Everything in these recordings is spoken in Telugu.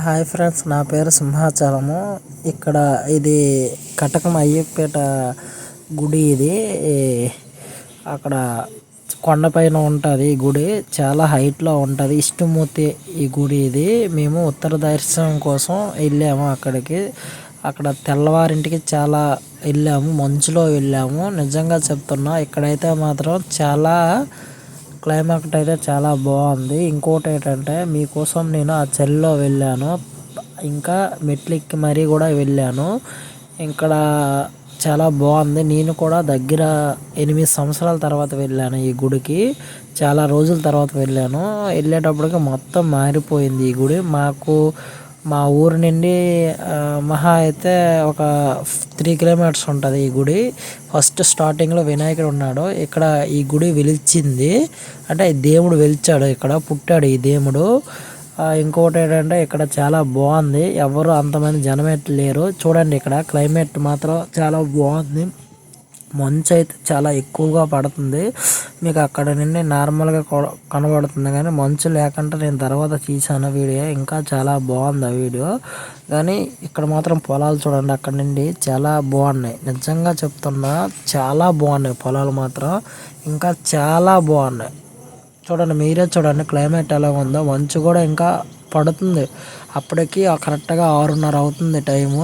హాయ్ ఫ్రెండ్స్, నా పేరు సింహాచలము. ఇక్కడ ఇది కటకం అయ్యప్పేట గుడి. ఇది అక్కడ కొండపైన ఉంటుంది. ఈ గుడి చాలా హైట్లో ఉంటుంది. ఇష్టమూర్తి ఈ గుడి. ఇది మేము ఉత్తర దర్శనం కోసం వెళ్ళాము అక్కడికి. అక్కడ తెల్లవారింటికి చాలా వెళ్ళాము, మంచులో వెళ్ళాము. నిజంగా చెప్తున్నా, ఇక్కడైతే మాత్రం చాలా క్లైమాక్ట్ అయితే చాలా బాగుంది. ఇంకోటి ఏంటంటే, మీకోసం నేను ఆ చలిలో వెళ్ళాను, ఇంకా మెట్లెక్కి మరీ కూడా వెళ్ళాను. ఇక్కడ చాలా బాగుంది. నేను కూడా దగ్గర 8 సంవత్సరాల తర్వాత వెళ్ళాను ఈ గుడికి. చాలా రోజుల తర్వాత వెళ్ళాను. వెళ్ళేటప్పటికి మొత్తం మారిపోయింది ఈ గుడి. మా ఊరు నుండి మహా అయితే ఒక 3 కిలోమీటర్స్ ఉంటుంది ఈ గుడి. ఫస్ట్ స్టార్టింగ్లో వినాయకుడు ఉన్నాడు. ఇక్కడ ఈ గుడి వెలిచింది అంటే దేవుడు వెలిచాడు, ఇక్కడ పుట్టాడు ఈ దేవుడు. ఇంకోటి ఏంటంటే, ఇక్కడ చాలా బాగుంది. ఎవరు అంతమంది జనం లేరు. చూడండి, ఇక్కడ క్లైమేట్ మాత్రం చాలా బాగుంది. మంచు అయితే చాలా ఎక్కువగా పడుతుంది. మీకు అక్కడ నుండి నార్మల్గా కనబడుతుంది, కానీ మంచు లేకుండా నేను తర్వాత తీసాను వీడియో. ఇంకా చాలా బాగుంది ఆ వీడియో. కానీ ఇక్కడ మాత్రం పొలాలు చూడండి, అక్కడ నుండి చాలా బాగున్నాయి. నిజంగా చెప్తున్నా, చాలా బాగున్నాయి పొలాలు మాత్రం. ఇంకా చాలా బాగున్నాయి. చూడండి, మీరే చూడండి క్లైమేట్ ఎలా ఉందో. మంచు కూడా ఇంకా పడుతుంది. అప్పటికి కరెక్ట్గా 6:30 అవుతుంది టైము.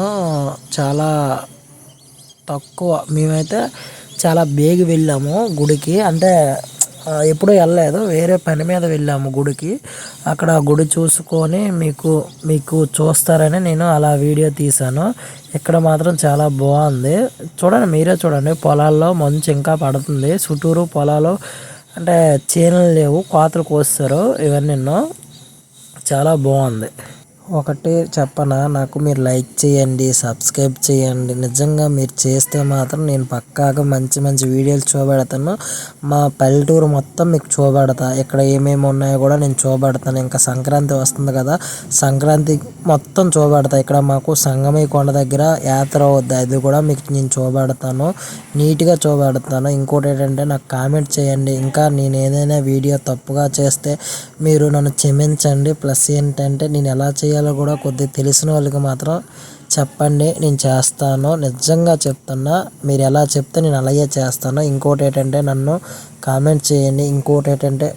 చాలా తక్కువ. మేమైతే చాలా బేగి వెళ్ళాము గుడికి. అంటే ఎప్పుడూ వెళ్ళలేదు, వేరే పని మీద వెళ్ళాము గుడికి. అక్కడ గుడి చూసుకొని మీకు చూస్తారని నేను అలా వీడియో తీశాను. ఇక్కడ మాత్రం చాలా బాగుంది. చూడండి, మీరే చూడండి, పొలాల్లో మంచు ఇంకా పడుతుంది. చుట్టూరు పొలాలు అంటే చేనులు లేవు, కోతలు కోస్తారు. ఇవన్నీ చాలా బాగుంది. ఒకటి చెప్పనా, నాకు మీరు లైక్ చేయండి, సబ్స్క్రైబ్ చేయండి. నిజంగా మీరు చేస్తే మాత్రం నేను పక్కాగా మంచి మంచి వీడియోలు చూపెడతాను. మా పల్లెటూరు మొత్తం మీకు చూపెడతా. ఇక్కడ ఏమేమి ఉన్నాయో కూడా నేను చూపెడతాను. ఇంకా సంక్రాంతి వస్తుంది కదా, సంక్రాంతి మొత్తం చూపెడతా. ఇక్కడ మాకు సంగమై కొండ దగ్గర యాత్ర అవుద్ది, అది కూడా మీకు నేను చూపెడతాను, నీట్గా చూపెడతాను. ఇంకోటి ఏంటంటే, నాకు కామెంట్ చేయండి. ఇంకా నేను ఏదైనా వీడియో తప్పుగా చేస్తే మీరు నన్ను క్షమించండి. ప్లస్ ఏంటంటే, నేను ఎలా చేయాలో కూడా కొద్దిగా తెలిసిన వాళ్ళకి మాత్రం చెప్పండి, నేను చేస్తాను. నిజంగా చెప్తున్నా, మీరు ఎలా చెప్తే నేను అలాగే చేస్తాను. ఇంకోటి ఏంటంటే, నన్ను కామెంట్ చేయండి. ఇంకోటి ఏంటంటే,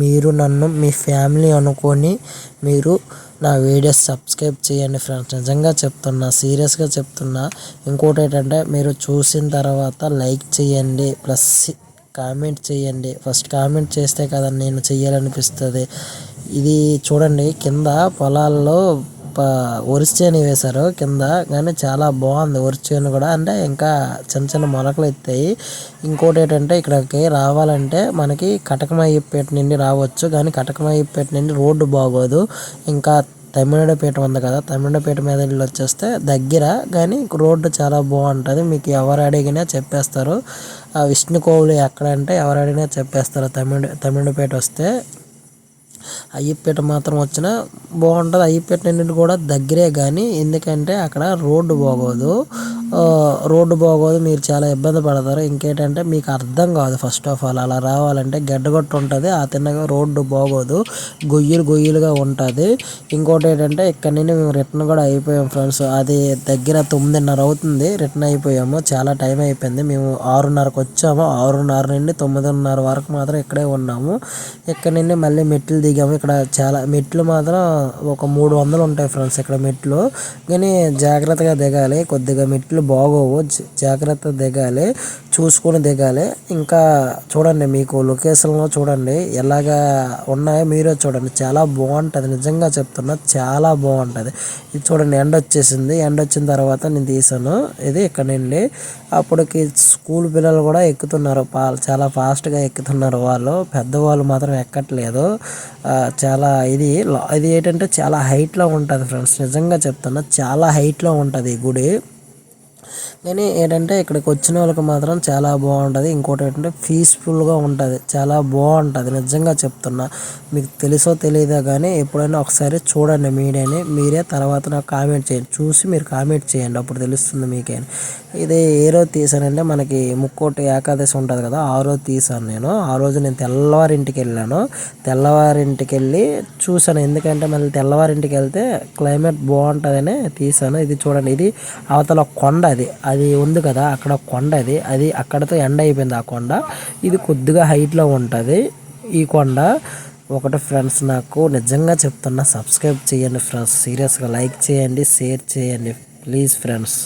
మీరు నన్ను మీ ఫ్యామిలీ అనుకొని మీరు నా వీడియోస్ సబ్స్క్రైబ్ చేయండి ఫ్రెండ్స్. నిజంగా చెప్తున్నా, సీరియస్గా చెప్తున్నా. ఇంకోటి ఏంటంటే, మీరు చూసిన తర్వాత లైక్ చేయండి, ప్లస్ కామెంట్ చేయండి. ఫస్ట్ కామెంట్ చేస్తే కదా నేను చెయ్యాలనిపిస్తుంది. ఇది చూడండి, కింద పొలాల్లో వరిచేను వేశారు కింద, కానీ చాలా బాగుంది వరిచేను కూడా. అంటే ఇంకా చిన్న చిన్న మొలకలు ఎత్తాయి. ఇంకోటి ఏంటంటే, ఇక్కడికి రావాలంటే మనకి కటకమయ్యపేట నుండి రావచ్చు, కానీ కటకమయ్యపేట నుండి రోడ్డు బాగోదు. ఇంకా తమిళపేట ఉంది కదా, తమిళపేట మీద వెళ్ళి వచ్చేస్తే దగ్గర, కానీ రోడ్డు చాలా బాగుంటుంది. మీకు ఎవరు అడిగినా చెప్పేస్తారు. ఆ విష్ణుకోవులు ఎక్కడంటే ఎవరు అడిగినా చెప్పేస్తారు. తమిళపేట వస్తే. అయ్యప్పేట మాత్రం వచ్చినా బాగుంటుంది. అయ్యప్పేట నుండి కూడా దగ్గరే, కానీ ఎందుకంటే అక్కడ రోడ్డు బాగోదు. మీరు చాలా ఇబ్బంది పడతారు. ఇంకేంటంటే, మీకు అర్థం కాదు. ఫస్ట్ ఆఫ్ ఆల్ అలా రావాలంటే గడ్డగొట్టు ఉంటుంది, ఆ తిన్నగా రోడ్డు బాగోదు, గొయ్యిలుగా ఉంటుంది. ఇంకోటి ఏంటంటే, ఇక్కడ నుండి మేము రిటర్న్ కూడా అయిపోయాం ఫ్రెండ్స్. అది దగ్గర 9:30 అవుతుంది, రిటర్న్ అయిపోయాము. చాలా టైం అయిపోయింది. మేము 6:30కి వచ్చాము. 6:30 నుండి 9:30 వరకు మాత్రం ఇక్కడే ఉన్నాము. ఇక్కడ నుండి మళ్ళీ మెట్లు దిగాము. ఇక్కడ చాలా మెట్లు మాత్రం ఒక 300 ఉంటాయి ఫ్రెండ్స్ ఇక్కడ మెట్లు. కానీ జాగ్రత్తగా దిగాలి, కొద్దిగా మెట్లు బాగోవు, జాగ్రత్తగా దిగాలి, చూసుకొని దిగాలి. ఇంకా చూడండి, మీకు లొకేషన్లో చూడండి ఎలాగా ఉన్నాయో మీరే చూడండి. చాలా బాగుంటుంది, నిజంగా చెప్తున్నా, చాలా బాగుంటుంది. ఇది చూడండి, ఎండ వచ్చేసింది. ఎండ వచ్చిన తర్వాత నేను తీసాను ఇది ఇక్కడ నుండి. అప్పటికి స్కూల్ పిల్లలు కూడా ఎక్కుతున్నారు, చాలా ఫాస్ట్గా ఎక్కుతున్నారు. వాళ్ళు పెద్దవాళ్ళు మాత్రం ఎక్కట్లేదు. చాలా ఇది ఏంటంటే చాలా హైట్లో ఉంటుంది ఫ్రెండ్స్. నిజంగా చెప్తున్నా, చాలా హైట్లో ఉంటుంది ఈ గుడి. కానీ ఏంటంటే, ఇక్కడికి వచ్చిన వాళ్ళకి మాత్రం చాలా బాగుంటుంది. ఇంకోటి ఏంటంటే, పీస్ఫుల్గా ఉంటుంది, చాలా బాగుంటుంది. నిజంగా చెప్తున్నా, మీకు తెలుసో తెలియదో కానీ ఎప్పుడైనా ఒకసారి చూడండి మీరే తర్వాత నాకు కామెంట్ చేయండి. చూసి మీరు కామెంట్ చేయండి, అప్పుడు తెలుస్తుంది మీకే. ఇది ఏ రోజు తీసానంటే మనకి ముక్కోటి ఏకాదశి ఉంటుంది కదా, ఆ రోజు తీసాను నేను. ఆ రోజు నేను తెల్లవారింటికి వెళ్ళాను. తెల్లవారింటికి వెళ్ళి చూసాను, ఎందుకంటే మళ్ళీ తెల్లవారింటికి వెళ్తే క్లైమేట్ బాగుంటుందని తీసాను. ఇది చూడండి, ఇది అవతల కొండ, అది ఉంది కదా అక్కడ కొండ, అది అక్కడతో ఎండ్ అయిపోయింది ఆ కొండ. ఇది కొద్దిగా హైట్లో ఉంటుంది ఈ కొండ. ఒకటి ఫ్రెండ్స్, నాకు నిజంగా చెప్తున్నా, సబ్స్క్రైబ్ చేయండి ఫ్రెండ్స్, సీరియస్గా లైక్ చేయండి, షేర్ చేయండి ప్లీజ్ ఫ్రెండ్స్.